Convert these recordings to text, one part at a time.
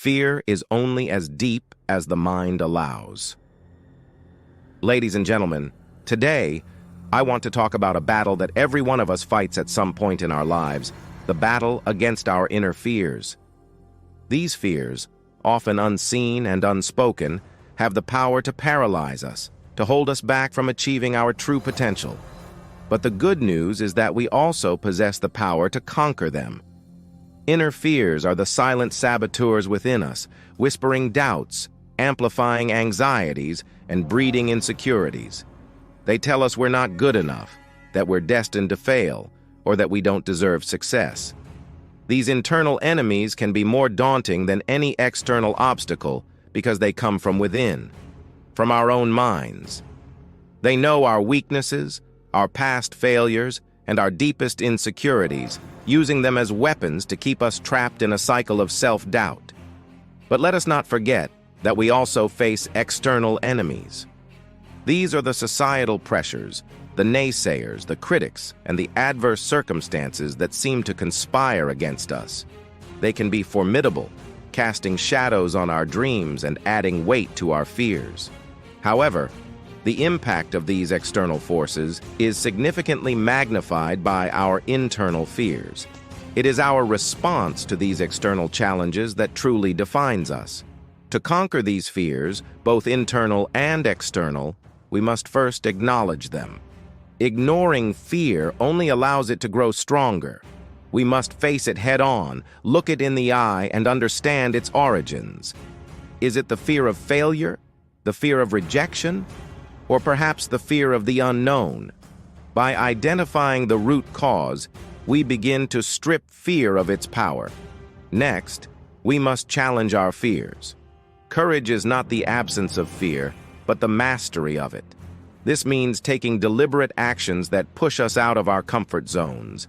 Fear is only as deep as the mind allows. Ladies and gentlemen, today, I want to talk about a battle that every one of us fights at some point in our lives, the battle against our inner fears. These fears, often unseen and unspoken, have the power to paralyze us, to hold us back from achieving our true potential. But the good news is that we also possess the power to conquer them. Inner fears are the silent saboteurs within us, whispering doubts, amplifying anxieties, and breeding insecurities. They tell us we're not good enough, that we're destined to fail, or that we don't deserve success. These internal enemies can be more daunting than any external obstacle because they come from within, from our own minds. They know our weaknesses, our past failures, and our deepest insecurities, using them as weapons to keep us trapped in a cycle of self-doubt. But let us not forget that we also face external enemies. These are the societal pressures, the naysayers, the critics, and the adverse circumstances that seem to conspire against us. They can be formidable, casting shadows on our dreams and adding weight to our fears. However, the impact of these external forces is significantly magnified by our internal fears. It is our response to these external challenges that truly defines us. To conquer these fears, both internal and external, we must first acknowledge them. Ignoring fear only allows it to grow stronger. We must face it head-on, look it in the eye, and understand its origins. Is it the fear of failure, the fear of rejection, or perhaps the fear of the unknown? By identifying the root cause, we begin to strip fear of its power. Next, we must challenge our fears. Courage is not the absence of fear, but the mastery of it. This means taking deliberate actions that push us out of our comfort zones.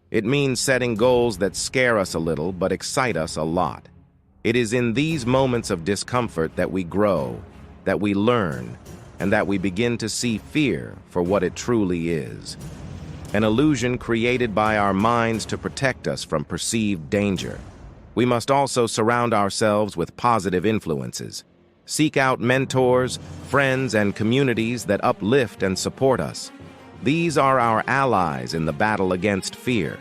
It means setting goals that scare us a little but excite us a lot. It is in these moments of discomfort that we grow, that we learn, and that we begin to see fear for what it truly is. An illusion created by our minds to protect us from perceived danger. We must also surround ourselves with positive influences. Seek out mentors, friends, and communities that uplift and support us. These are our allies in the battle against fear.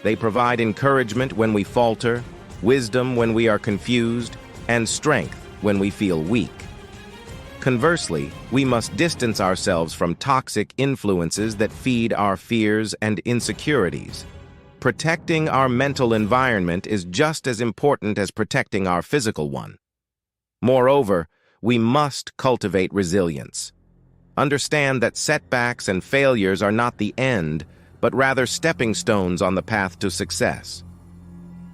They provide encouragement when we falter, wisdom when we are confused, and strength when we feel weak. Conversely, we must distance ourselves from toxic influences that feed our fears and insecurities. Protecting our mental environment is just as important as protecting our physical one. Moreover, we must cultivate resilience. Understand that setbacks and failures are not the end, but rather stepping stones on the path to success.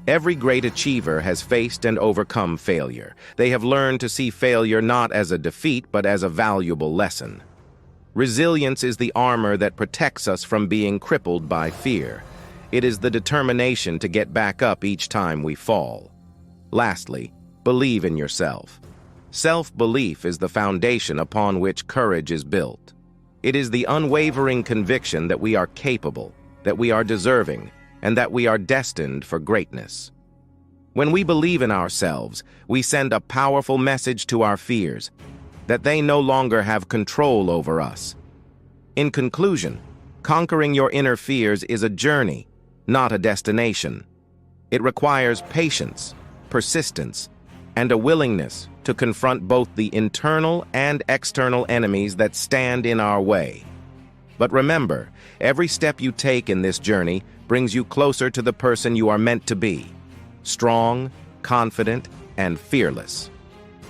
Every great achiever has faced and overcome failure. They have learned to see failure not as a defeat, but as a valuable lesson. Resilience is the armor that protects us from being crippled by fear. It is the determination to get back up each time we fall. Lastly, believe in yourself. Self-belief is the foundation upon which courage is built. It is the unwavering conviction that we are capable, that we are deserving, and that we are destined for greatness. When we believe in ourselves, we send a powerful message to our fears, that they no longer have control over us. In conclusion, conquering your inner fears is a journey, not a destination. It requires patience, persistence, and a willingness to confront both the internal and external enemies that stand in our way. But remember, every step you take in this journey brings you closer to the person you are meant to be, strong, confident, and fearless.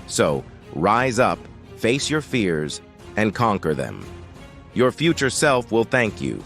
So, rise up, face your fears, and conquer them. Your future self will thank you.